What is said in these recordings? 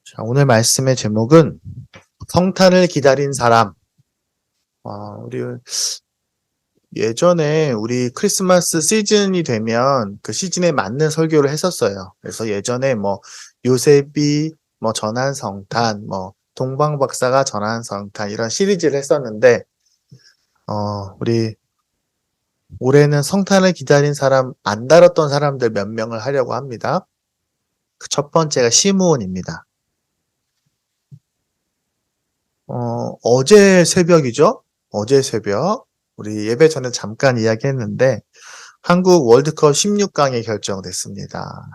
자, 오늘 말씀의 제목은 성탄을 기다린 사람. 우리 예전에 우리 크리스마스 시즌이 되면 그 시즌에 맞는 설교를 했었어요. 그래서 예전에 뭐 요셉이 뭐 전한 성탄, 뭐 동방박사가 전한 성탄 이런 시리즈를 했었는데 우리 올해는 성탄을 기다린 사람 안 다뤘던 사람들 몇 명을 하려고 합니다. 그 첫 번째가 시므온입니다. 어제 새벽이죠? 어제 새벽. 우리 예배 전에 잠깐 이야기했는데, 한국 월드컵 16강이 결정됐습니다.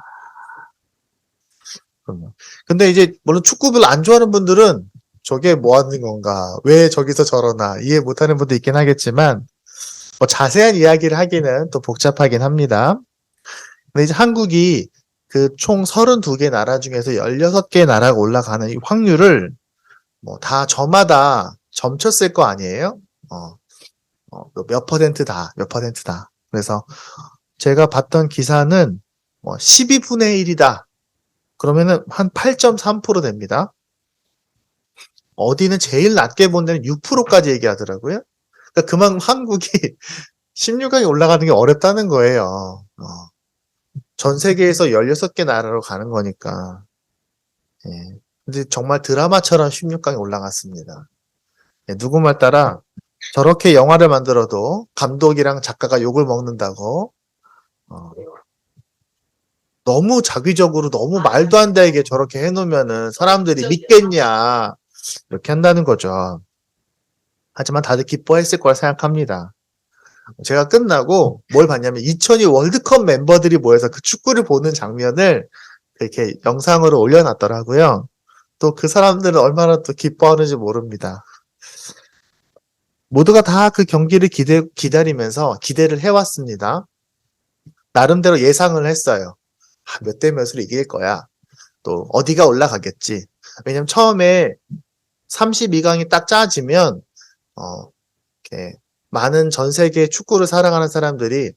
근데 이제, 물론 축구 별로 안 좋아하는 분들은 저게 뭐 하는 건가, 왜 저기서 저러나, 이해 못 하는 분도 있긴 하겠지만, 뭐 자세한 이야기를 하기는 또 복잡하긴 합니다. 근데 이제 한국이 그 총 32개 나라 중에서 16개 나라가 올라가는 이 확률을 뭐 다 저마다 점쳤을 거 아니에요? 몇 퍼센트다, 몇 퍼센트다. 그래서 제가 봤던 기사는 뭐 12분의 1이다. 그러면은 한 8.3% 됩니다. 어디는 제일 낮게 본 데는 6%까지 얘기하더라고요. 그러니까 그만큼 한국이 16강에 올라가는 게 어렵다는 거예요. 전 세계에서 16개 나라로 가는 거니까. 예. 근데 정말 드라마처럼 16강에 올라갔습니다. 예, 누구 말 따라 저렇게 영화를 만들어도 감독이랑 작가가 욕을 먹는다고 너무 자기적으로 너무 말도 안 되게 저렇게 해놓으면은 사람들이 믿겠냐 이렇게 한다는 거죠. 하지만 다들 기뻐했을 거라 생각합니다. 제가 끝나고 뭘 봤냐면 2002 월드컵 멤버들이 모여서 그 축구를 보는 장면을 이렇게 영상으로 올려놨더라고요. 또 그 사람들은 얼마나 또 기뻐하는지 모릅니다. 모두가 다 그 경기를 기다리면서 기대를 해왔습니다. 나름대로 예상을 했어요. 몇 대 몇으로 이길 거야. 또 어디가 올라가겠지. 왜냐면 처음에 32강이 딱 짜지면 이렇게 많은 전 세계 축구를 사랑하는 사람들이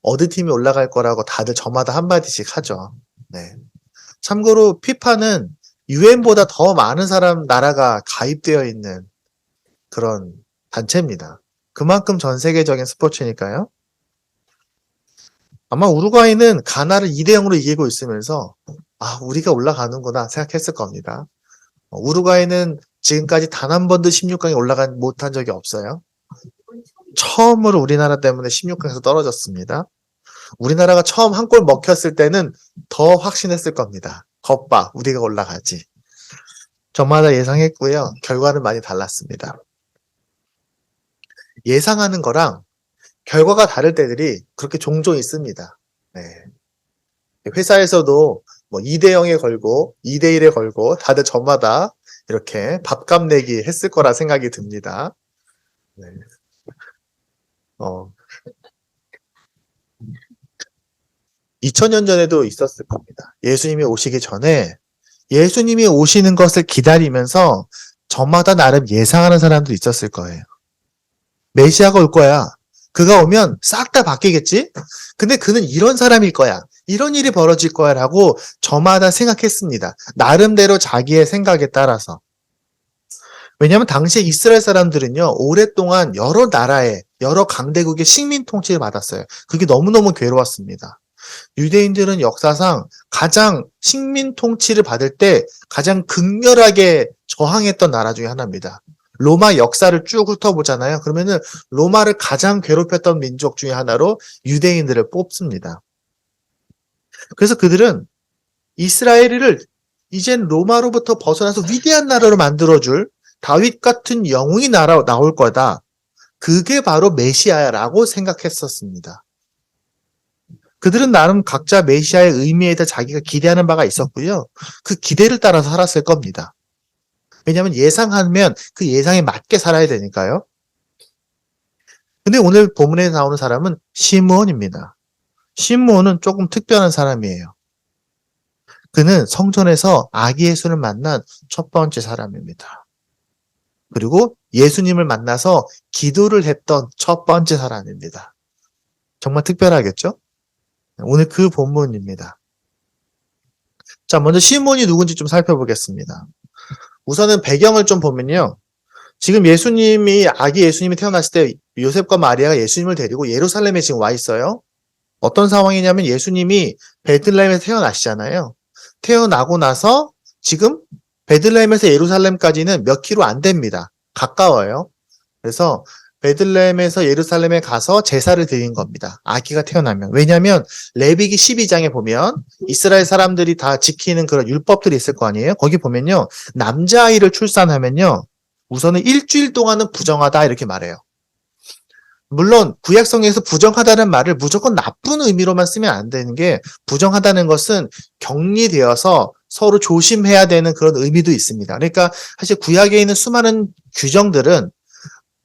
어느 팀이 올라갈 거라고 다들 저마다 한마디씩 하죠. 네. 참고로 피파는 UN보다 더 많은 나라가 가입되어 있는 그런 단체입니다. 그만큼 전 세계적인 스포츠니까요. 아마 우루과이는 가나를 2대 0으로 이기고 있으면서 우리가 올라가는구나 생각했을 겁니다. 우루과이는 지금까지 단 한 번도 16강에 못한 적이 없어요. 처음으로 우리나라 때문에 16강에서 떨어졌습니다. 우리나라가 처음 한 골 먹혔을 때는 더 확신했을 겁니다. 겉봐, 우리가 올라가지. 저마다 예상했고요. 결과는 많이 달랐습니다. 예상하는 거랑 결과가 다를 때들이 그렇게 종종 있습니다. 네. 회사에서도 뭐 2대 0에 걸고 2대 1에 걸고 다들 저마다 이렇게 밥값 내기 했을 거라 생각이 듭니다. 네. 2000년 전에도 있었을 겁니다. 예수님이 오시기 전에 예수님이 오시는 것을 기다리면서 저마다 나름 예상하는 사람도 있었을 거예요. 메시아가 올 거야. 그가 오면 싹 다 바뀌겠지? 근데 그는 이런 사람일 거야. 이런 일이 벌어질 거야 라고 저마다 생각했습니다. 나름대로 자기의 생각에 따라서. 왜냐하면 당시에 이스라엘 사람들은요, 오랫동안 여러 나라의, 여러 강대국의 식민 통치를 받았어요. 그게 너무너무 괴로웠습니다. 유대인들은 역사상 가장 식민 통치를 받을 때 가장 극렬하게 저항했던 나라 중에 하나입니다. 로마 역사를 쭉 훑어보잖아요. 그러면은 로마를 가장 괴롭혔던 민족 중에 하나로 유대인들을 뽑습니다. 그래서 그들은 이스라엘을 이젠 로마로부터 벗어나서 위대한 나라로 만들어줄 다윗 같은 영웅이 나올 거다. 그게 바로 메시아야라고 생각했었습니다. 그들은 나름 각자 메시아의 의미에 대해 자기가 기대하는 바가 있었고요. 그 기대를 따라서 살았을 겁니다. 왜냐하면 예상하면 그 예상에 맞게 살아야 되니까요. 근데 오늘 본문에 나오는 사람은 시므온입니다. 시므온은 조금 특별한 사람이에요. 그는 성전에서 아기 예수를 만난 첫 번째 사람입니다. 그리고 예수님을 만나서 기도를 했던 첫 번째 사람입니다. 정말 특별하겠죠? 오늘 그 본문입니다. 자, 먼저 시므온이 누군지 좀 살펴보겠습니다. 우선은 배경을 좀 보면요. 지금 아기 예수님이 태어났을 때 요셉과 마리아가 예수님을 데리고 예루살렘에 지금 와 있어요. 어떤 상황이냐면 예수님이 베들레헴에서 태어나시잖아요. 태어나고 나서 지금 베들레헴에서 예루살렘까지는 몇 킬로 안 됩니다. 가까워요. 그래서 베들레헴에서 예루살렘에 가서 제사를 드린 겁니다. 아기가 태어나면. 왜냐하면 레위기 12장에 보면 이스라엘 사람들이 다 지키는 그런 율법들이 있을 거 아니에요. 거기 보면요. 남자아이를 출산하면요. 우선은 일주일 동안은 부정하다 이렇게 말해요. 물론 구약성에서 부정하다는 말을 무조건 나쁜 의미로만 쓰면 안 되는 게, 부정하다는 것은 격리되어서 서로 조심해야 되는 그런 의미도 있습니다. 그러니까 사실 구약에 있는 수많은 규정들은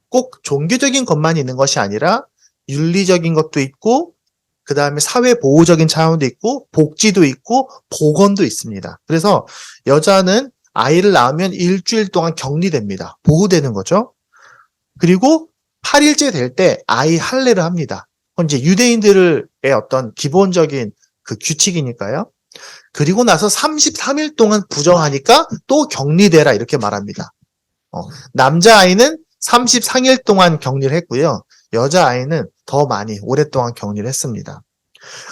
꼭 종교적인 것만 있는 것이 아니라 윤리적인 것도 있고, 그 다음에 사회보호적인 차원도 있고, 복지도 있고, 보건도 있습니다. 그래서 여자는 아이를 낳으면 일주일 동안 격리됩니다. 보호되는 거죠. 그리고 8일째 될 때 아이 할례를 합니다. 그건 이제 유대인들의 어떤 기본적인 그 규칙이니까요. 그리고 나서 33일 동안 부정하니까 또 격리되라 이렇게 말합니다. 남자아이는 33일 동안 격리를 했고요. 여자아이는 더 많이 오랫동안 격리를 했습니다.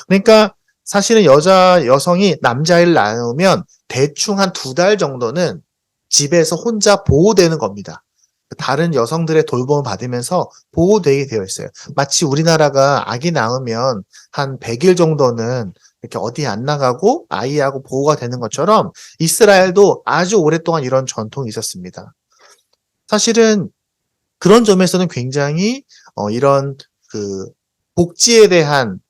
그러니까 사실은 여성이 남자아이를 낳으면 대충 한 2달 정도는 집에서 혼자 보호되는 겁니다. 다른 여성들의 돌봄을 받으면서 보호되게 되어 있어요. 마치 우리나라가 아기 낳으면 한 100일 정도는 이렇게 어디 안 나가고 아이하고 보호가 되는 것처럼 이스라엘도 아주 오랫동안 이런 전통이 있었습니다. 사실은 그런 점에서는 굉장히 이런 그 복지에 대한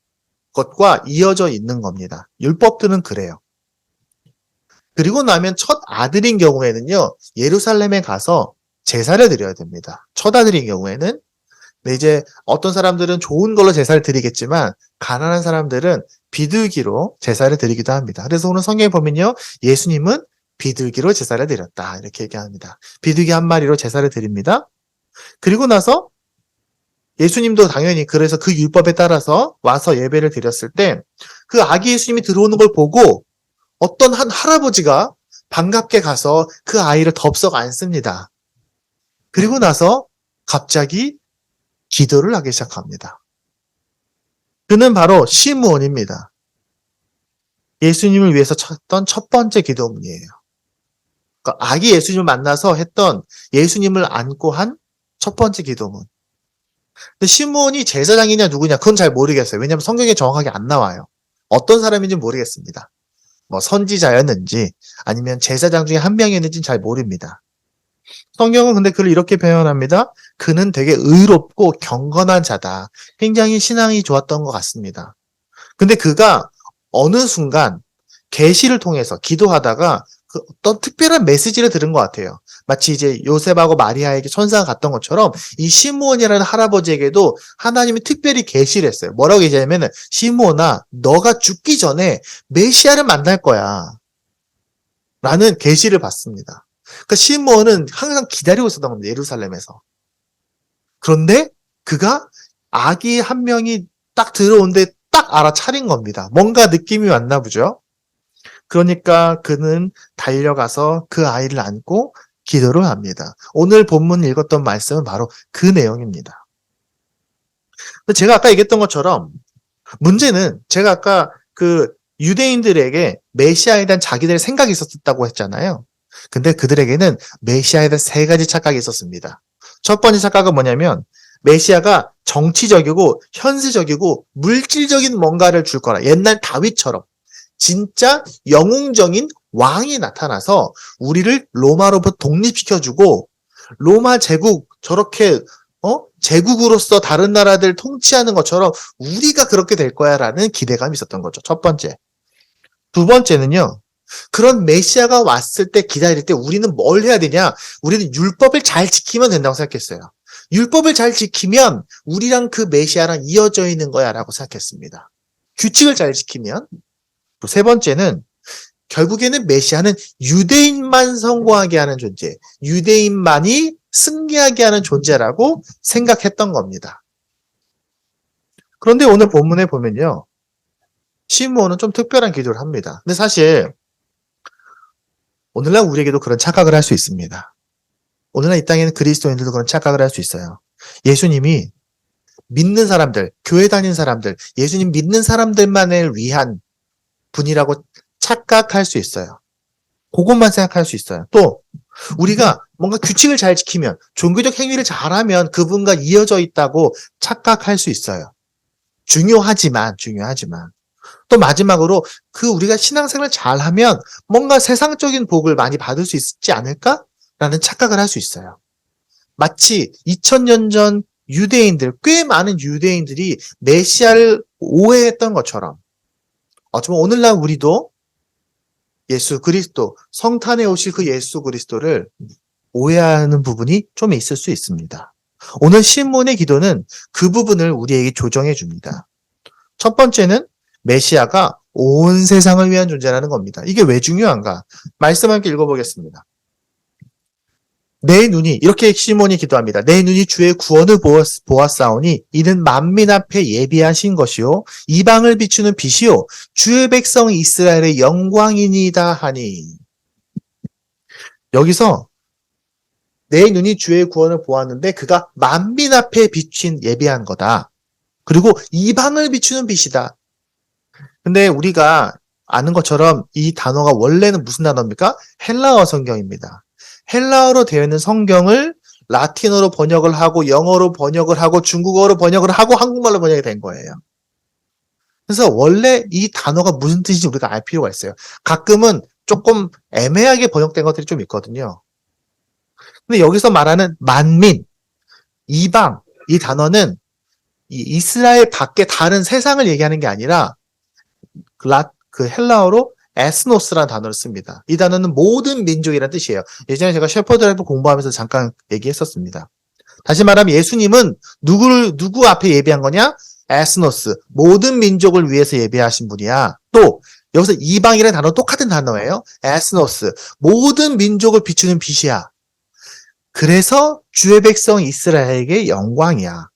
것과 이어져 있는 겁니다. 율법들은 그래요. 그리고 나면 첫 아들인 경우에는요, 예루살렘에 가서 제사를 드려야 됩니다. 첫 아들인 경우에는. 근데 이제 어떤 사람들은 좋은 걸로 제사를 드리겠지만 가난한 사람들은 비둘기로 제사를 드리기도 합니다. 그래서 오늘 성경에 보면요, 예수님은 비둘기로 제사를 드렸다 이렇게 얘기합니다. 비둘기 한 마리로 제사를 드립니다. 그리고 나서 예수님도 당연히 그래서 그 율법에 따라서 와서 예배를 드렸을 때 그 아기 예수님이 들어오는 걸 보고 어떤 한 할아버지가 반갑게 가서 그 아이를 덥석 안습니다. 그리고 나서 갑자기 기도를 하기 시작합니다. 그는 바로 시므온입니다. 예수님을 위해서 쳤던 첫 번째 기도문이에요. 그러니까 아기 예수님을 만나서 했던, 예수님을 안고 한 첫 번째 기도문. 근데 시므온이 제사장이냐 누구냐 그건 잘 모르겠어요. 왜냐하면 성경에 정확하게 안 나와요. 어떤 사람인지 모르겠습니다. 뭐 선지자였는지 아니면 제사장 중에 한 명이었는지는 잘 모릅니다. 성경은 근데 그를 이렇게 표현합니다. 그는 되게 의롭고 경건한 자다. 굉장히 신앙이 좋았던 것 같습니다. 근데 그가 어느 순간 계시를 통해서 기도하다가 그 어떤 특별한 메시지를 들은 것 같아요. 마치 이제 요셉하고 마리아에게 천사가 갔던 것처럼 이 시므온이라는 할아버지에게도 하나님이 특별히 계시를 했어요. 뭐라고 얘기하냐면, 시므온아, 너가 죽기 전에 메시아를 만날 거야 라는 계시를 받습니다. 그러니까 시므온은 항상 기다리고 있었던 겁니다. 예루살렘에서. 그런데 그가 아기 한 명이 딱 들어오는데 딱 알아차린 겁니다. 뭔가 느낌이 왔나 보죠. 그러니까 그는 달려가서 그 아이를 안고 기도를 합니다. 오늘 본문 읽었던 말씀은 바로 그 내용입니다. 제가 아까 얘기했던 것처럼 문제는, 제가 아까 그 유대인들에게 메시아에 대한 자기들의 생각이 있었다고 했잖아요. 근데 그들에게는 메시아에 대한 3가지 착각이 있었습니다. 첫 번째 착각은 뭐냐면, 메시아가 정치적이고 현실적이고 물질적인 뭔가를 줄 거라. 옛날 다윗처럼 진짜 영웅적인 왕이 나타나서 우리를 로마로부터 독립시켜주고, 로마 제국 저렇게 제국으로서 다른 나라들 통치하는 것처럼 우리가 그렇게 될 거야 라는 기대감이 있었던 거죠. 첫 번째. 두 번째는요, 그런 메시아가 왔을 때 기다릴 때 우리는 뭘 해야 되냐? 우리는 율법을 잘 지키면 된다고 생각했어요. 율법을 잘 지키면 우리랑 그 메시아랑 이어져 있는 거야 라고 생각했습니다. 규칙을 잘 지키면. 또 세 번째는, 결국에는 메시아는 유대인만 성공하게 하는 존재, 유대인만이 승리하게 하는 존재라고 생각했던 겁니다. 그런데 오늘 본문에 보면요, 시므온은 좀 특별한 기도를 합니다. 근데 사실 오늘날 우리에게도 그런 착각을 할 수 있습니다. 오늘날 이 땅에는 그리스도인들도 그런 착각을 할 수 있어요. 예수님이 믿는 사람들, 교회 다니는 사람들, 예수님 믿는 사람들만을 위한 분이라고 착각할 수 있어요. 그것만 생각할 수 있어요. 또 우리가 뭔가 규칙을 잘 지키면, 종교적 행위를 잘하면 그분과 이어져 있다고 착각할 수 있어요. 중요하지만 또 마지막으로 우리가 신앙생활을 잘하면 뭔가 세상적인 복을 많이 받을 수 있지 않을까라는 착각을 할 수 있어요. 마치 2000년 전 꽤 많은 유대인들이 메시아를 오해했던 것처럼 어쩌면 오늘날 우리도 예수 그리스도, 성탄에 오실 그 예수 그리스도를 오해하는 부분이 좀 있을 수 있습니다. 오늘 신문의 기도는 그 부분을 우리에게 조정해 줍니다. 첫 번째는 메시아가 온 세상을 위한 존재라는 겁니다. 이게 왜 중요한가? 말씀 함께 읽어보겠습니다. 내 눈이, 이렇게 시몬이 기도합니다. 내 눈이 주의 구원을 보았사오니 이는 만민 앞에 예비하신 것이요 이방을 비추는 빛이요 주의 백성 이스라엘의 영광이니이다 하니. 여기서 내 눈이 주의 구원을 보았는데 그가 만민 앞에 비친 예비한 거다. 그리고 이방을 비추는 빛이다. 근데 우리가 아는 것처럼 이 단어가 원래는 무슨 단어입니까? 헬라어 성경입니다. 헬라어로 되어 있는 성경을 라틴어로 번역을 하고 영어로 번역을 하고 중국어로 번역을 하고 한국말로 번역이 된 거예요. 그래서 원래 이 단어가 무슨 뜻인지 우리가 알 필요가 있어요. 가끔은 조금 애매하게 번역된 것들이 좀 있거든요. 근데 여기서 말하는 만민, 이방, 이 단어는 이 이스라엘 밖에 다른 세상을 얘기하는 게 아니라 그 헬라어로 에스노스라는 단어를 씁니다. 이 단어는 모든 민족이라는 뜻이에요. 예전에 제가 셰퍼드 라이프 공부하면서 잠깐 얘기했었습니다. 다시 말하면 예수님은 누구 앞에 예비한 거냐? 에스노스, 모든 민족을 위해서 예비하신 분이야. 또 여기서 이방이라는 단어 똑같은 단어예요. 에스노스, 모든 민족을 비추는 빛이야. 그래서 주의 백성 이스라엘에게 영광이야.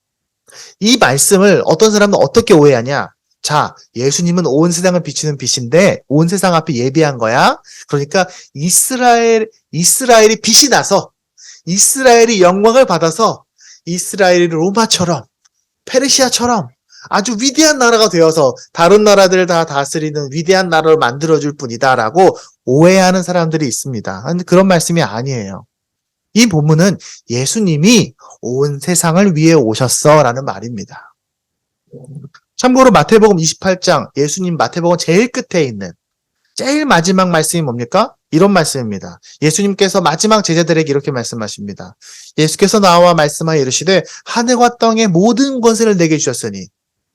이 말씀을 어떤 사람은 어떻게 오해하냐? 자, 예수님은 온 세상을 비추는 빛인데 온 세상 앞에 예비한 거야. 그러니까 이스라엘이 빛이 나서 이스라엘이 영광을 받아서 이스라엘이 로마처럼 페르시아처럼 아주 위대한 나라가 되어서 다른 나라들을 다 다스리는 위대한 나라를 만들어줄 뿐이다라고 오해하는 사람들이 있습니다. 그런데 그런 말씀이 아니에요. 이 본문은 예수님이 온 세상을 위해 오셨어라는 말입니다. 참고로 마태복음 28장, 예수님 마태복음 제일 끝에 있는 제일 마지막 말씀이 뭡니까? 이런 말씀입니다. 예수님께서 마지막 제자들에게 이렇게 말씀하십니다. 예수께서 나와 말씀하여 이르시되 하늘과 땅의 모든 권세를 내게 주셨으니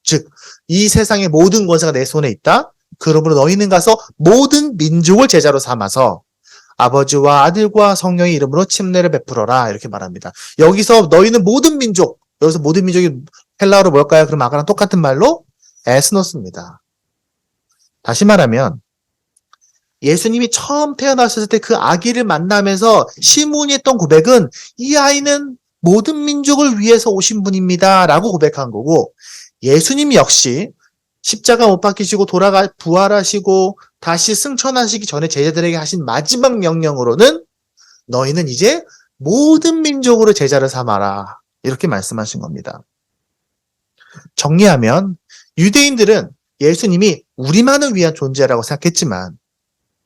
즉 이 세상의 모든 권세가 내 손에 있다. 그러므로 너희는 가서 모든 민족을 제자로 삼아서 아버지와 아들과 성령의 이름으로 침례를 베풀어라 이렇게 말합니다. 여기서 너희는 모든 민족, 여기서 모든 민족이 헬라어로 뭘까요? 그럼 아까랑 똑같은 말로 에스노스입니다. 다시 말하면 예수님이 처음 태어났을 때 그 아기를 만나면서 시몬이 했던 고백은 이 아이는 모든 민족을 위해서 오신 분입니다 라고 고백한 거고, 예수님 역시 십자가 못 박히시고 부활하시고 다시 승천하시기 전에 제자들에게 하신 마지막 명령으로는 너희는 이제 모든 민족으로 제자를 삼아라 이렇게 말씀하신 겁니다. 정리하면 유대인들은 예수님이 우리만을 위한 존재라고 생각했지만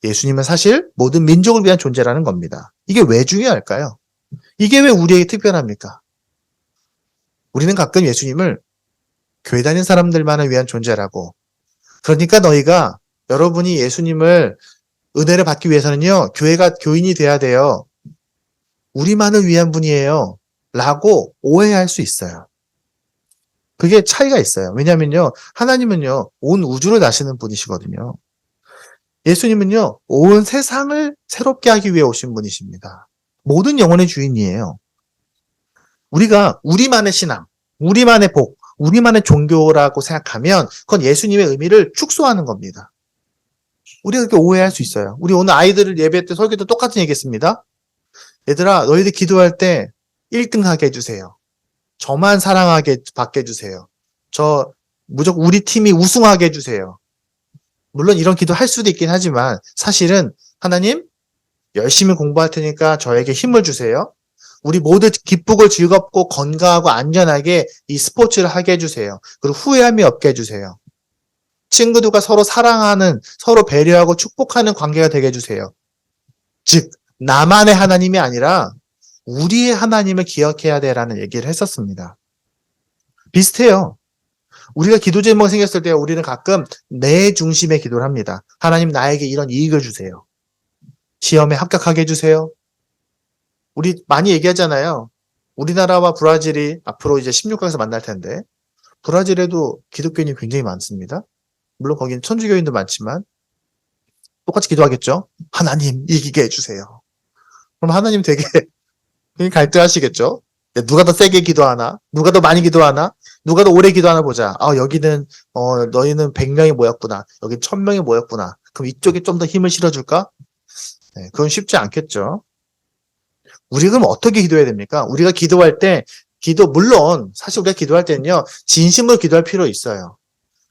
예수님은 사실 모든 민족을 위한 존재라는 겁니다. 이게 왜 중요할까요? 이게 왜 우리에게 특별합니까? 우리는 가끔 예수님을 교회 다니는 사람들만을 위한 존재라고, 그러니까 여러분이 예수님을 은혜를 받기 위해서는요 교회가 교인이 돼야 돼요, 우리만을 위한 분이에요 라고 오해할 수 있어요. 그게 차이가 있어요. 왜냐면요 하나님은요 온 우주를 다스리는 분이시거든요. 예수님은요 온 세상을 새롭게 하기 위해 오신 분이십니다. 모든 영혼의 주인이에요. 우리가 우리만의 신앙, 우리만의 복, 우리만의 종교라고 생각하면 그건 예수님의 의미를 축소하는 겁니다. 우리가 그렇게 오해할 수 있어요. 우리 오늘 아이들을 예배 때 설교 때 똑같은 얘기 했습니다. 얘들아 너희들 기도할 때 1등 하게 해주세요. 저만 사랑하게 받게 해주세요. 무조건 우리 팀이 우승하게 해주세요. 물론 이런 기도 할 수도 있긴 하지만 사실은 하나님 열심히 공부할 테니까 저에게 힘을 주세요. 우리 모두 기쁘고 즐겁고 건강하고 안전하게 이 스포츠를 하게 해주세요. 그리고 후회함이 없게 해주세요. 친구들과 서로 사랑하는, 서로 배려하고 축복하는 관계가 되게 해주세요. 즉, 나만의 하나님이 아니라 우리의 하나님을 기억해야 돼라는 얘기를 했었습니다. 비슷해요. 우리가 기도 제목이 생겼을 때 우리는 가끔 내 중심의 기도를 합니다. 하나님 나에게 이런 이익을 주세요. 시험에 합격하게 해주세요. 우리 많이 얘기하잖아요. 우리나라와 브라질이 앞으로 이제 16강에서 만날 텐데 브라질에도 기독교인이 굉장히 많습니다. 물론 거기는 천주교인도 많지만 똑같이 기도하겠죠. 하나님 이기게 해주세요. 그럼 하나님 되게 갈등하시겠죠. 누가 더 세게 기도하나? 누가 더 많이 기도하나? 누가 더 오래 기도하나 보자. 여기는 너희는 100명이 모였구나. 여기 1000명이 모였구나. 그럼 이쪽에 좀 더 힘을 실어줄까? 네, 그건 쉽지 않겠죠. 우리가 그럼 어떻게 기도해야 됩니까? 우리가 기도할 때 물론 사실 우리가 기도할 때는요. 진심으로 기도할 필요 있어요.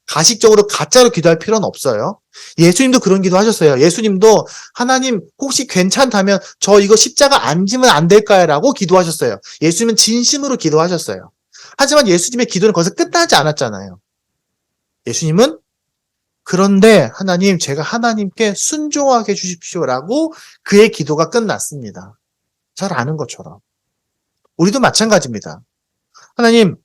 가식적으로 가짜로 기도할 필요는 없어요. 예수님도 그런 기도 하셨어요. 예수님도 하나님 혹시 괜찮다면 저 이거 십자가 안 지면 안 될까요? 라고 기도하셨어요. 예수님은 진심으로 기도하셨어요. 하지만 예수님의 기도는 거기서 끝나지 않았잖아요. 예수님은 그런데 하나님 제가 하나님께 순종하게 해주십시오라고 그의 기도가 끝났습니다. 잘 아는 것처럼. 우리도 마찬가지입니다. 하나님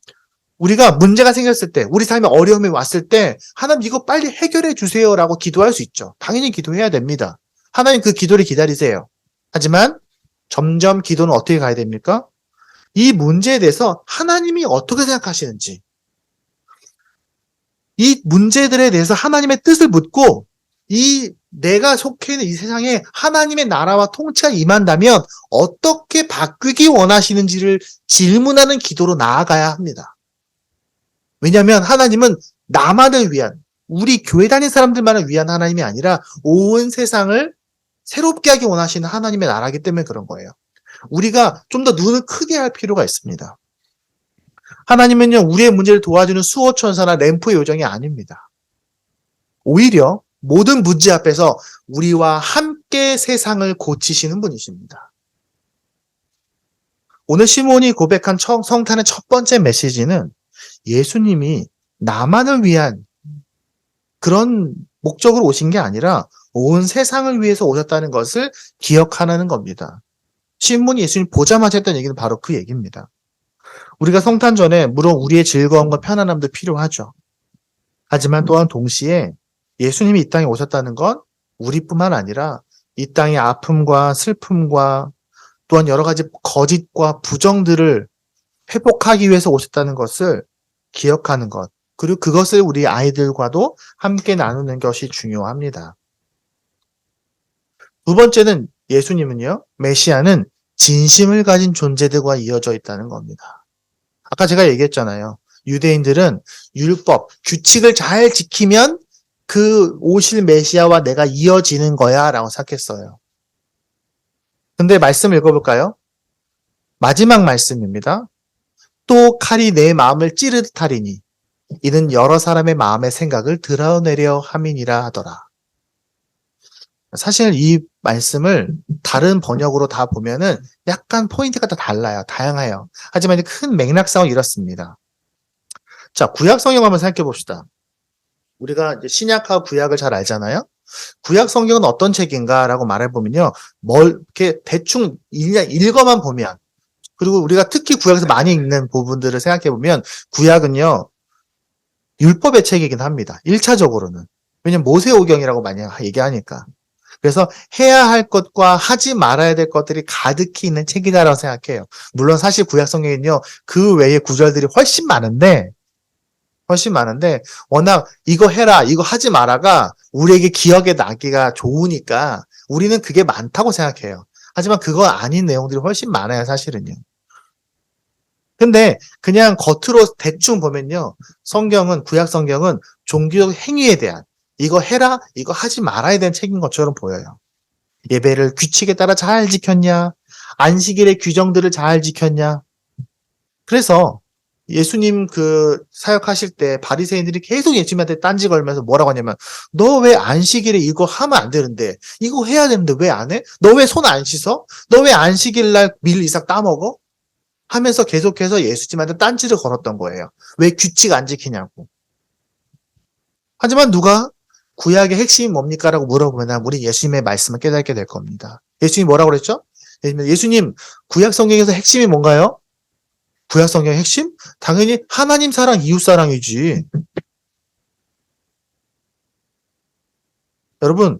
우리가 문제가 생겼을 때, 우리 삶에 어려움이 왔을 때 하나님 이거 빨리 해결해 주세요라고 기도할 수 있죠. 당연히 기도해야 됩니다. 하나님 그 기도를 기다리세요. 하지만 점점 기도는 어떻게 가야 됩니까? 이 문제에 대해서 하나님이 어떻게 생각하시는지, 이 문제들에 대해서 하나님의 뜻을 묻고 내가 속해 있는 이 세상에 하나님의 나라와 통치가 임한다면 어떻게 바꾸기 원하시는지를 질문하는 기도로 나아가야 합니다. 왜냐하면 하나님은 나만을 위한, 우리 교회 다니는 사람들만을 위한 하나님이 아니라 온 세상을 새롭게 하기 원하시는 하나님의 나라이기 때문에 그런 거예요. 우리가 좀 더 눈을 크게 할 필요가 있습니다. 하나님은요, 우리의 문제를 도와주는 수호천사나 램프의 요정이 아닙니다. 오히려 모든 문제 앞에서 우리와 함께 세상을 고치시는 분이십니다. 오늘 시몬이 고백한 성탄의 첫 번째 메시지는 예수님이 나만을 위한 그런 목적으로 오신 게 아니라 온 세상을 위해서 오셨다는 것을 기억하는 겁니다. 시몬이 예수님 보자마자 했던 얘기는 바로 그 얘기입니다. 우리가 성탄 전에 물론 우리의 즐거움과 편안함도 필요하죠. 하지만 또한 동시에 예수님이 이 땅에 오셨다는 건 우리뿐만 아니라 이 땅의 아픔과 슬픔과 또한 여러 가지 거짓과 부정들을 회복하기 위해서 오셨다는 것을 기억하는 것, 그리고 그것을 우리 아이들과도 함께 나누는 것이 중요합니다. 두 번째는 예수님은요, 메시아는 진심을 가진 존재들과 이어져 있다는 겁니다. 아까 제가 얘기했잖아요. 유대인들은 율법, 규칙을 잘 지키면 그 오실 메시아와 내가 이어지는 거야 라고 생각했어요. 근데 말씀 읽어볼까요? 마지막 말씀입니다. 또 칼이 내 마음을 찌르듯 하리니 이는 여러 사람의 마음의 생각을 드러내려 함이니라 하더라. 사실 이 말씀을 다른 번역으로 다 보면은 약간 포인트가 다 달라요. 다양해요. 하지만 큰 맥락상은 이렇습니다. 자, 구약 성경 한번 생각해 봅시다. 우리가 이제 신약하고 구약을 잘 알잖아요. 구약 성경은 어떤 책인가라고 말해보면요. 이렇게 대충 읽어만 보면, 그리고 우리가 특히 구약에서 많이 읽는 부분들을 생각해보면 구약은요. 율법의 책이긴 합니다. 1차적으로는. 왜냐면 모세오경이라고 많이 얘기하니까. 그래서 해야 할 것과 하지 말아야 될 것들이 가득히 있는 책이다라고 생각해요. 물론 사실 구약 성경에는요. 그 외의 구절들이 훨씬 많은데 워낙 이거 해라, 이거 하지 마라가 우리에게 기억에 나기가 좋으니까 우리는 그게 많다고 생각해요. 하지만 그거 아닌 내용들이 훨씬 많아요, 사실은요. 근데 그냥 겉으로 대충 보면요. 구약 성경은 종교적 행위에 대한 이거 해라, 이거 하지 말아야 되는 책인 것처럼 보여요. 예배를 규칙에 따라 잘 지켰냐? 안식일의 규정들을 잘 지켰냐? 그래서 예수님 그 사역하실 때 바리새인들이 계속 예수님한테 딴지 걸면서 뭐라고 하냐면 너 왜 안식일에 이거 하면 안 되는데 이거 해야 되는데 왜 안 해? 너 왜 손 안 씻어? 너 왜 안식일 날 밀 이삭 따먹어? 하면서 계속해서 예수님한테 딴지를 걸었던 거예요. 왜 규칙 안 지키냐고. 하지만 누가 구약의 핵심이 뭡니까? 라고 물어보면 우리 예수님의 말씀을 깨닫게 될 겁니다. 예수님이 뭐라고 그랬죠? 예수님, 구약 성경에서 핵심이 뭔가요? 구약 성경의 핵심? 당연히 하나님 사랑, 이웃 사랑이지. 여러분,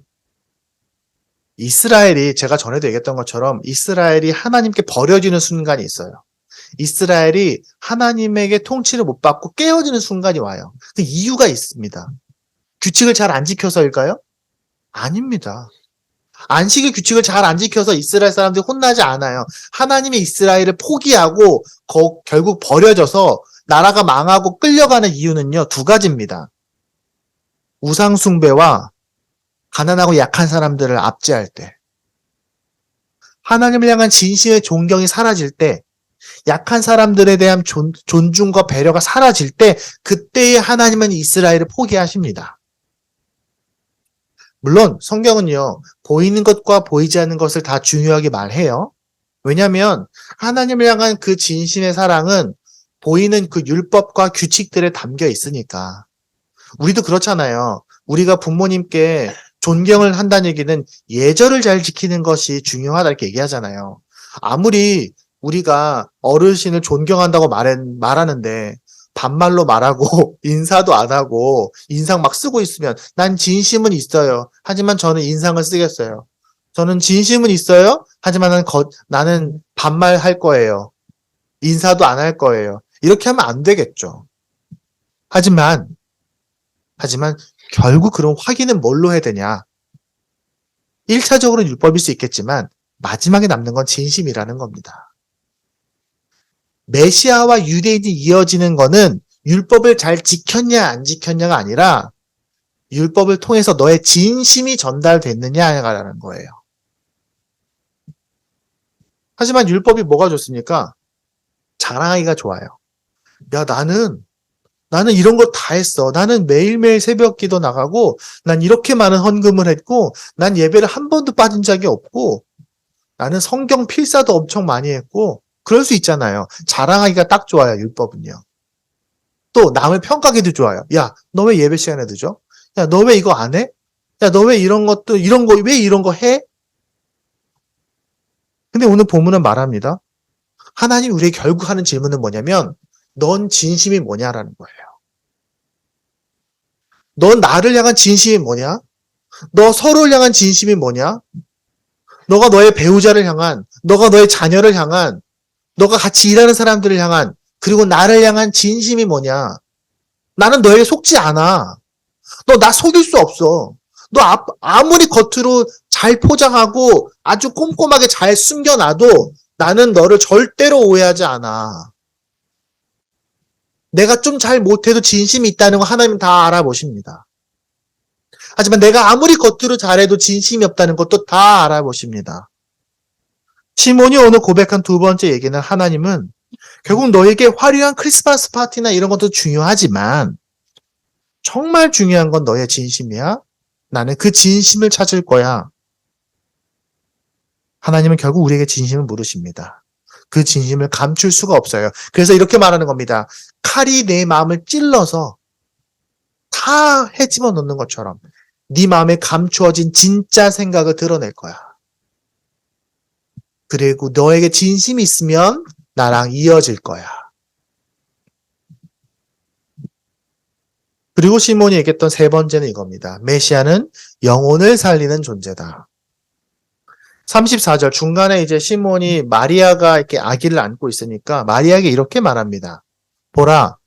이스라엘이 제가 전에도 얘기했던 것처럼 이스라엘이 하나님께 버려지는 순간이 있어요. 이스라엘이 하나님에게 통치를 못 받고 깨어지는 순간이 와요. 그 이유가 있습니다. 규칙을 잘 안 지켜서일까요? 아닙니다. 안식일 규칙을 잘 안 지켜서 이스라엘 사람들이 혼나지 않아요. 하나님의 이스라엘을 포기하고 결국 버려져서 나라가 망하고 끌려가는 이유는요, 두 가지입니다. 우상숭배와 가난하고 약한 사람들을 압제할 때, 하나님을 향한 진심의 존경이 사라질 때, 약한 사람들에 대한 존중과 배려가 사라질 때, 그때에 하나님은 이스라엘을 포기하십니다. 물론 성경은요, 보이는 것과 보이지 않는 것을 다 중요하게 말해요. 왜냐하면 하나님을 향한 그 진심의 사랑은 보이는 그 율법과 규칙들에 담겨 있으니까. 우리도 그렇잖아요. 우리가 부모님께 존경을 한다는 얘기는 예절을 잘 지키는 것이 중요하다 이렇게 얘기하잖아요. 아무리 우리가 어르신을 존경한다고 말하는데 반말로 말하고 인사도 안 하고 인상 막 쓰고 있으면 난 진심은 있어요. 하지만 저는 인상을 쓰겠어요. 저는 진심은 있어요. 하지만 나는 반말할 거예요. 인사도 안 할 거예요. 이렇게 하면 안 되겠죠. 하지만 결국 그런 확인은 뭘로 해야 되냐? 1차적으로는 율법일 수 있겠지만 마지막에 남는 건 진심이라는 겁니다. 메시아와 유대인이 이어지는 거는 율법을 잘 지켰냐 안 지켰냐가 아니라 율법을 통해서 너의 진심이 전달됐느냐라는 거예요. 하지만 율법이 뭐가 좋습니까? 자랑하기가 좋아요. 야, 나는 이런 거 다 했어. 나는 매일매일 새벽 기도 나가고, 난 이렇게 많은 헌금을 했고, 난 예배를 한 번도 빠진 적이 없고, 나는 성경 필사도 엄청 많이 했고, 그럴 수 있잖아요. 자랑하기가 딱 좋아요, 율법은요. 또 남을 평가하기도 좋아요. 야, 너 왜 예배 시간에 늦어? 야, 너 왜 이거 안 해? 야, 너 왜 왜 이런 거 해? 근데 오늘 본문은 말합니다. 하나님 우리에게 결국 하는 질문은 뭐냐면, 넌 진심이 뭐냐라는 거예요. 넌 나를 향한 진심이 뭐냐? 너 서로를 향한 진심이 뭐냐? 너가 너의 배우자를 향한, 너가 너의 자녀를 향한, 너가 같이 일하는 사람들을 향한, 그리고 나를 향한 진심이 뭐냐? 나는 너에게 속지 않아. 너 나 속일 수 없어. 너 아무리 겉으로 잘 포장하고 아주 꼼꼼하게 잘 숨겨놔도 나는 너를 절대로 오해하지 않아. 내가 좀 잘 못해도 진심이 있다는 거 하나님 다 알아보십니다. 하지만 내가 아무리 겉으로 잘해도 진심이 없다는 것도 다 알아보십니다. 시몬이 오늘 고백한 두 번째 얘기는 하나님은 결국 너에게 화려한 크리스마스 파티나 이런 것도 중요하지만 정말 중요한 건 너의 진심이야. 나는 그 진심을 찾을 거야. 하나님은 결국 우리에게 진심을 물으십니다. 그 진심을 감출 수가 없어요. 그래서 이렇게 말하는 겁니다. 칼이 내 마음을 찔러서 다 헤집어 놓는 것처럼 네 마음에 감추어진 진짜 생각을 드러낼 거야. 그리고 너에게 진심이 있으면 나랑 이어질 거야. 그리고 시몬이 얘기했던 세 번째는 이겁니다. 메시아는 영혼을 살리는 존재다. 34절 중간에 이제 시몬이 마리아가 이렇게 아기를 안고 있으니까 마리아에게 이렇게 말합니다. 보라,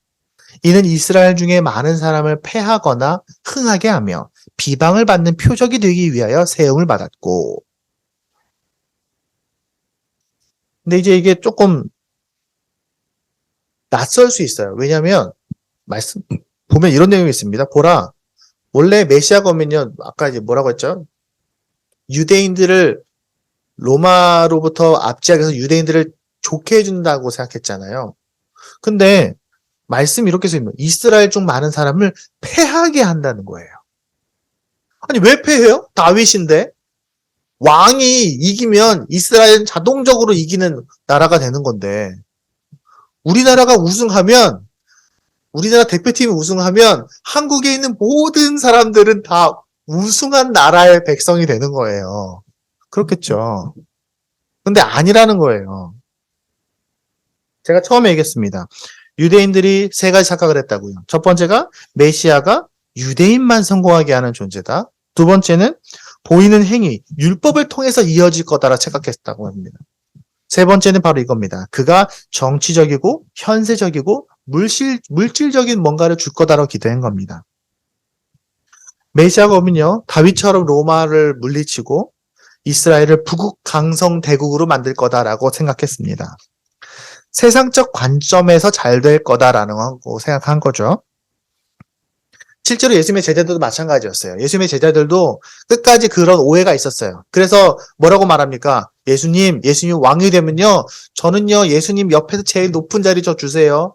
이는 이스라엘 중에 많은 사람을 패하거나 흥하게 하며 비방을 받는 표적이 되기 위하여 세움을 받았고. 근데 이제 이게 조금 낯설 수 있어요. 왜냐하면 말씀 보면 이런 내용이 있습니다. 보라, 원래 메시아가 오면요, 아까 이제 뭐라고 했죠? 유대인들을 로마로부터 압제하기 위해서 유대인들을 좋게 해준다고 생각했잖아요. 근데 말씀이 이렇게 써 있는 거예요. 이스라엘 중 많은 사람을 패하게 한다는 거예요. 아니 왜 패해요? 다윗인데. 왕이 이기면 이스라엘은 자동적으로 이기는 나라가 되는 건데 우리나라가 우승하면 우리나라 대표팀이 우승하면 한국에 있는 모든 사람들은 다 우승한 나라의 백성이 되는 거예요. 그렇겠죠. 근데 아니라는 거예요. 제가 처음에 얘기했습니다. 유대인들이 세 가지 착각을 했다고요. 첫 번째가 메시아가 유대인만 성공하게 하는 존재다. 두 번째는 보이는 행위, 율법을 통해서 이어질 거다라 착각했다고 합니다. 세 번째는 바로 이겁니다. 그가 정치적이고 현세적이고 물질적인 뭔가를 줄 거다라고 기대한 겁니다. 메시아가 오면요, 다윗처럼 로마를 물리치고 이스라엘을 부국 강성 대국으로 만들 거다라고 생각했습니다. 세상적 관점에서 잘 될 거다라고 생각한 거죠. 실제로 예수님의 제자들도 마찬가지였어요. 예수님의 제자들도 끝까지 그런 오해가 있었어요. 그래서 뭐라고 말합니까? 예수님 왕이 되면요, 저는요, 예수님 옆에서 제일 높은 자리 저 주세요.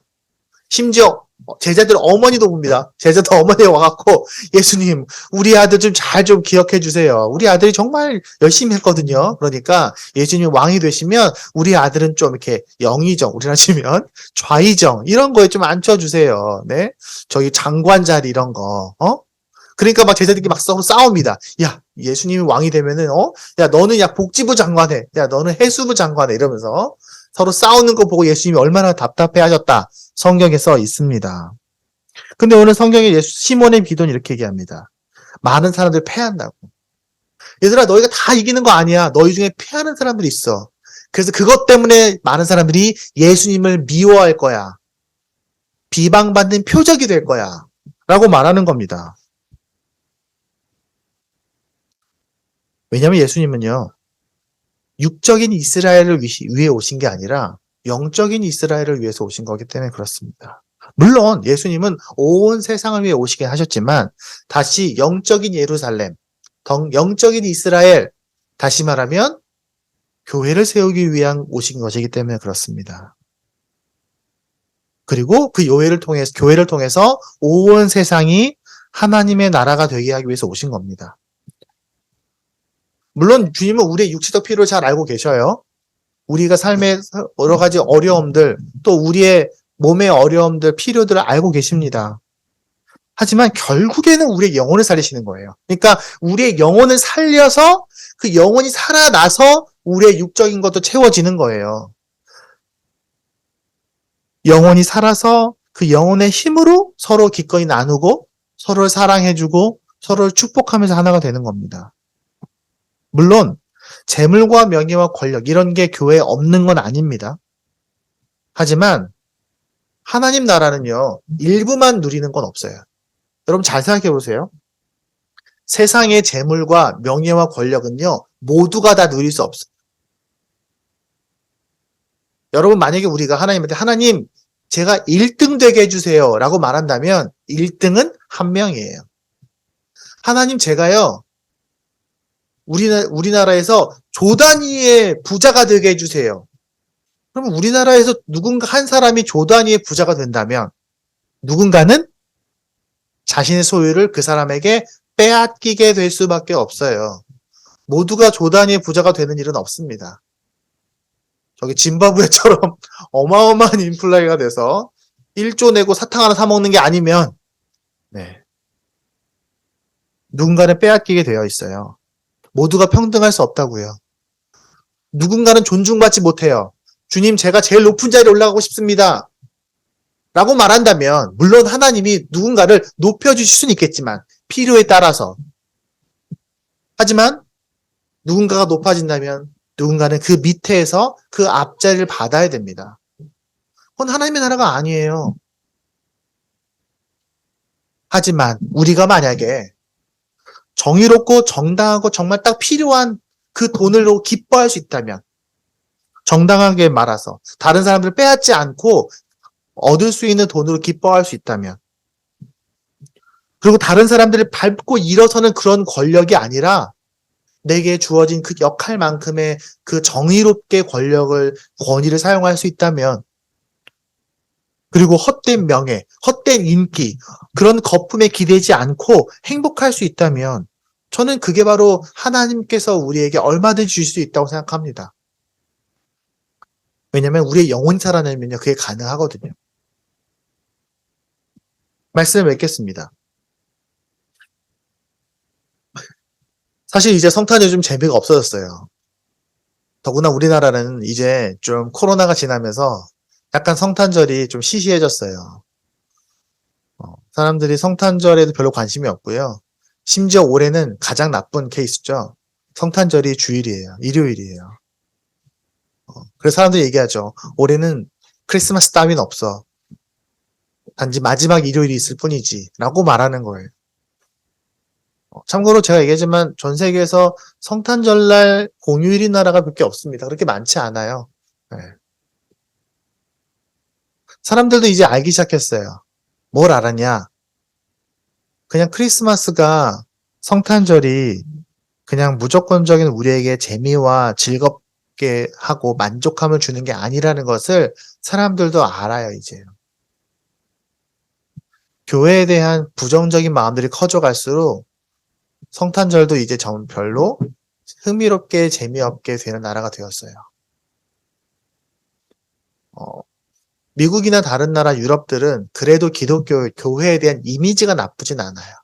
심지어 제자들 어머니도 봅니다. 제자들 어머니가 와갖고 예수님 우리 아들 좀 잘 좀 기억해 주세요. 우리 아들이 정말 열심히 했거든요. 그러니까 예수님 왕이 되시면 우리 아들은 좀 이렇게 영의정, 우리나라 치면 좌의정 이런 거에 좀 앉혀주세요. 네, 저기 장관 자리 이런 거. 그러니까 막 제자들끼리 막 서로 싸웁니다. 야, 예수님이 왕이 되면은 야 너는 야 복지부 장관해. 야 너는 해수부 장관해. 이러면서 서로 싸우는 거 보고 예수님이 얼마나 답답해 하셨다. 성경에 써 있습니다. 근데 오늘 성경에 시몬의 비도는 이렇게 얘기합니다. 많은 사람들 패한다고. 얘들아, 너희가 다 이기는 거 아니야. 너희 중에 패하는 사람들이 있어. 그래서 그것 때문에 많은 사람들이 예수님을 미워할 거야. 비방받는 표적이 될 거야. 라고 말하는 겁니다. 왜냐하면 예수님은요, 육적인 이스라엘을 위해 오신 게 아니라 영적인 이스라엘을 위해서 오신 거기 때문에 그렇습니다. 물론 예수님은 온 세상을 위해 오시긴 하셨지만 다시 영적인 예루살렘, 영적인 이스라엘, 다시 말하면 교회를 세우기 위한 오신 것이기 때문에 그렇습니다. 그리고 그 교회를 통해서 온 세상이 하나님의 나라가 되게 하기 위해서 오신 겁니다. 물론 주님은 우리의 육체적 필요를 잘 알고 계셔요. 우리가 삶의 여러 가지 어려움들, 또 우리의 몸의 어려움들, 필요들을 알고 계십니다. 하지만 결국에는 우리의 영혼을 살리시는 거예요. 그러니까 우리의 영혼을 살려서 그 영혼이 살아나서 우리의 육적인 것도 채워지는 거예요. 영혼이 살아서 그 영혼의 힘으로 서로 기꺼이 나누고 서로를 사랑해주고 서로를 축복하면서 하나가 되는 겁니다. 물론 재물과 명예와 권력 이런 게 교회에 없는 건 아닙니다. 하지만 하나님 나라는요, 일부만 누리는 건 없어요. 여러분 잘 생각해 보세요. 세상의 재물과 명예와 권력은요, 모두가 다 누릴 수 없어요. 여러분 만약에 우리가 하나님한테 하나님 제가 1등 되게 해주세요 라고 말한다면 1등은 한 명이에요. 하나님 제가요, 우리나라에서 조 단위의 부자가 되게 해주세요. 그러면 우리나라에서 누군가 한 사람이 조 단위의 부자가 된다면 누군가는 자신의 소유를 그 사람에게 빼앗기게 될 수밖에 없어요. 모두가 조 단위의 부자가 되는 일은 없습니다. 저기 짐바브웨처럼 어마어마한 인플레이가 돼서 1조 내고 사탕 하나 사 먹는 게 아니면 누군가는 빼앗기게 되어 있어요. 모두가 평등할 수 없다고요. 누군가는 존중받지 못해요. 주님, 제가 제일 높은 자리에 올라가고 싶습니다. 라고 말한다면 물론 하나님이 누군가를 높여주실 수는 있겠지만 필요에 따라서. 하지만 누군가가 높아진다면 누군가는 그 밑에서 그 앞자리를 받아야 됩니다. 그건 하나님의 나라가 아니에요. 하지만 우리가 만약에 정의롭고 정당하고 정말 딱 필요한 그 돈으로 기뻐할 수 있다면, 정당하게 말아서 다른 사람들을 빼앗지 않고 얻을 수 있는 돈으로 기뻐할 수 있다면, 그리고 다른 사람들을 밟고 일어서는 그런 권력이 아니라 내게 주어진 그 역할만큼의 그 정의롭게 권위를 사용할 수 있다면 그리고 헛된 명예, 헛된 인기, 그런 거품에 기대지 않고 행복할 수 있다면 저는 그게 바로 하나님께서 우리에게 얼마든지 줄 수 있다고 생각합니다. 왜냐하면 우리의 영혼이 살아나면요, 그게 가능하거든요. 말씀을 맺겠습니다. 사실 이제 성탄이 좀 재미가 없어졌어요. 더구나 우리나라는 이제 좀 코로나가 지나면서 약간 성탄절이 좀 시시해졌어요. 사람들이 성탄절에도 별로 관심이 없고요. 심지어 올해는 가장 나쁜 케이스죠. 성탄절이 주일이에요. 일요일이에요. 그래서 사람들이 얘기하죠. 올해는 크리스마스 따윈 없어. 단지 마지막 일요일이 있을 뿐이지. 라고 말하는 거예요. 참고로 제가 얘기하지만 전 세계에서 성탄절날 공휴일인 나라가 몇 개 없습니다. 그렇게 많지 않아요. 네. 사람들도 이제 알기 시작했어요. 뭘 알았냐? 그냥 크리스마스가 성탄절이 그냥 무조건적인 우리에게 재미와 즐겁게 하고 만족함을 주는 게 아니라는 것을 사람들도 알아요, 이제. 교회에 대한 부정적인 마음들이 커져갈수록 성탄절도 이제 별로 흥미롭게 재미없게 되는 나라가 되었어요. 미국이나 다른 나라 유럽들은 그래도 기독교 교회에 대한 이미지가 나쁘진 않아요.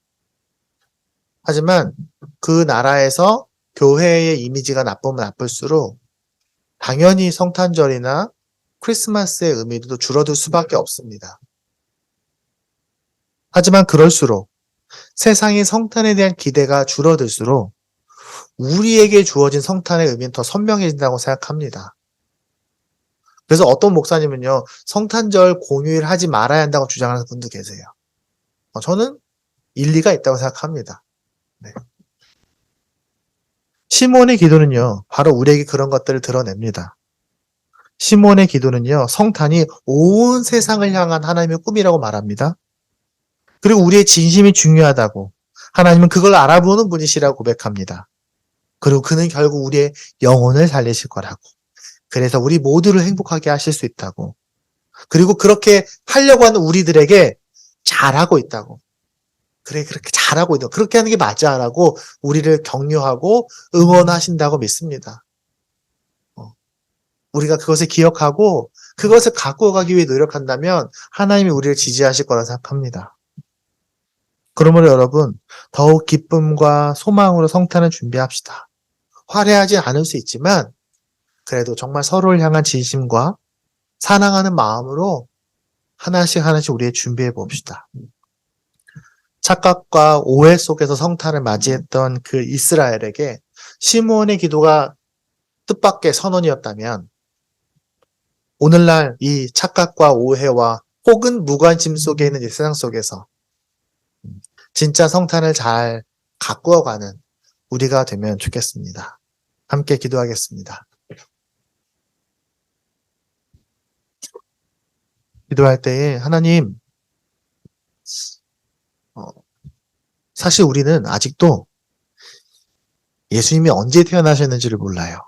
하지만 그 나라에서 교회의 이미지가 나쁘면 나쁠수록 당연히 성탄절이나 크리스마스의 의미도 줄어들 수밖에 없습니다. 하지만 그럴수록 세상의 성탄에 대한 기대가 줄어들수록 우리에게 주어진 성탄의 의미는 더 선명해진다고 생각합니다. 그래서 어떤 목사님은요, 성탄절 공휴일 하지 말아야 한다고 주장하는 분도 계세요. 저는 일리가 있다고 생각합니다. 네. 시몬의 기도는요, 바로 우리에게 그런 것들을 드러냅니다. 시몬의 기도는요, 성탄이 온 세상을 향한 하나님의 꿈이라고 말합니다. 그리고 우리의 진심이 중요하다고, 하나님은 그걸 알아보는 분이시라고 고백합니다. 그리고 그는 결국 우리의 영혼을 살리실 거라고. 그래서 우리 모두를 행복하게 하실 수 있다고. 그리고 그렇게 하려고 하는 우리들에게 잘하고 있다고. 그래, 그렇게 잘하고 있다. 그렇게 하는 게 맞아. 라고 우리를 격려하고 응원하신다고 믿습니다. 우리가 그것을 기억하고 그것을 갖고 가기 위해 노력한다면 하나님이 우리를 지지하실 거라 생각합니다. 그러므로 여러분, 더욱 기쁨과 소망으로 성탄을 준비합시다. 화려하지 않을 수 있지만 그래도 정말 서로를 향한 진심과 사랑하는 마음으로 하나씩 하나씩 우리의 준비해 봅시다. 착각과 오해 속에서 성탄을 맞이했던 그 이스라엘에게 시므온의 기도가 뜻밖의 선언이었다면 오늘날 이 착각과 오해와 혹은 무관심 속에 있는 이 세상 속에서 진짜 성탄을 잘 가꾸어가는 우리가 되면 좋겠습니다. 함께 기도하겠습니다. 기도할 때에 하나님, 사실 우리는 아직도 예수님이 언제 태어나셨는지를 몰라요.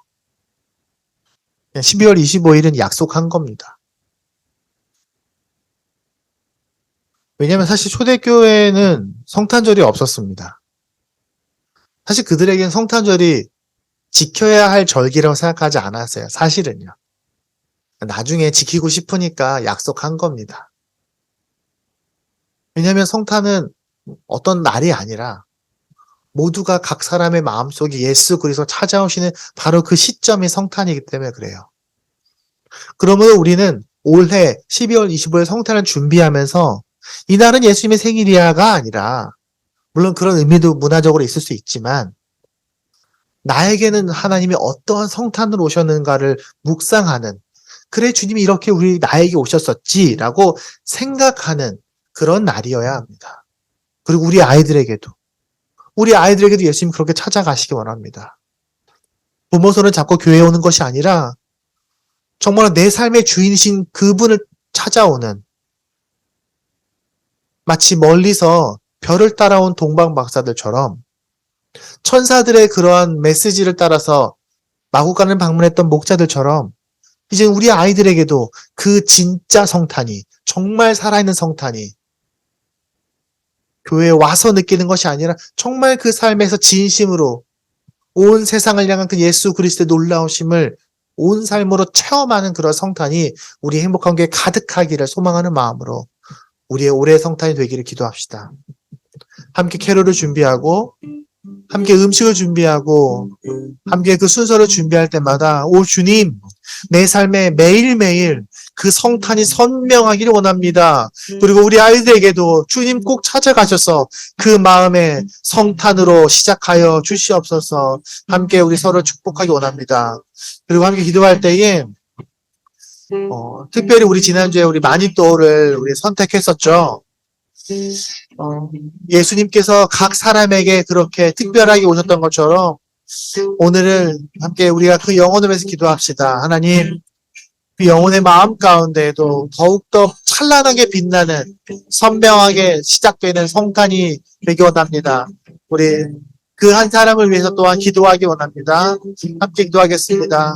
12월 25일은 약속한 겁니다. 왜냐하면 사실 초대교회는 성탄절이 없었습니다. 사실 그들에겐 성탄절이 지켜야 할 절기라고 생각하지 않았어요. 사실은요. 나중에 지키고 싶으니까 약속한 겁니다. 왜냐하면 성탄은 어떤 날이 아니라 모두가 각 사람의 마음속에 예수 그리스도 찾아오시는 바로 그 시점이 성탄이기 때문에 그래요. 그러므로 우리는 올해 12월 25일 성탄을 준비하면서 이날은 예수님의 생일이야가 아니라 물론 그런 의미도 문화적으로 있을 수 있지만 나에게는 하나님이 어떠한 성탄으로 오셨는가를 묵상하는 그래 주님이 이렇게 나에게 오셨었지라고 생각하는 그런 날이어야 합니다. 그리고 우리 아이들에게도 예수님이 그렇게 찾아가시기 원합니다. 부모 손을 잡고 교회에 오는 것이 아니라 정말 내 삶의 주인이신 그분을 찾아오는 마치 멀리서 별을 따라온 동방박사들처럼 천사들의 그러한 메시지를 따라서 마구간을 방문했던 목자들처럼 이제 우리 아이들에게도 그 진짜 성탄이 정말 살아있는 성탄이 교회에 와서 느끼는 것이 아니라 정말 그 삶에서 진심으로 온 세상을 향한 그 예수 그리스도의 놀라우심을 온 삶으로 체험하는 그런 성탄이 우리 행복한 교회에 가득하기를 소망하는 마음으로 우리의 올해의 성탄이 되기를 기도합시다. 함께 캐롤을 준비하고 함께 음식을 준비하고 함께 그 순서를 준비할 때마다 오 주님, 내 삶에 매일매일 그 성탄이 선명하기를 원합니다. 그리고 우리 아이들에게도 주님 꼭 찾아가셔서 그 마음에 성탄으로 시작하여 주시옵소서. 함께 우리 서로 축복하기 원합니다. 그리고 함께 기도할 때에 특별히 우리 지난주에 우리 마니또를 우리 선택했었죠. 예수님께서 각 사람에게 그렇게 특별하게 오셨던 것처럼 오늘은 함께 우리가 그 영혼을 위해서 기도합시다. 하나님, 그 영혼의 마음 가운데에도 더욱더 찬란하게 빛나는 선명하게 시작되는 성탄이 되기 원합니다. 우리 그 한 사람을 위해서 또한 기도하기 원합니다. 함께 기도하겠습니다.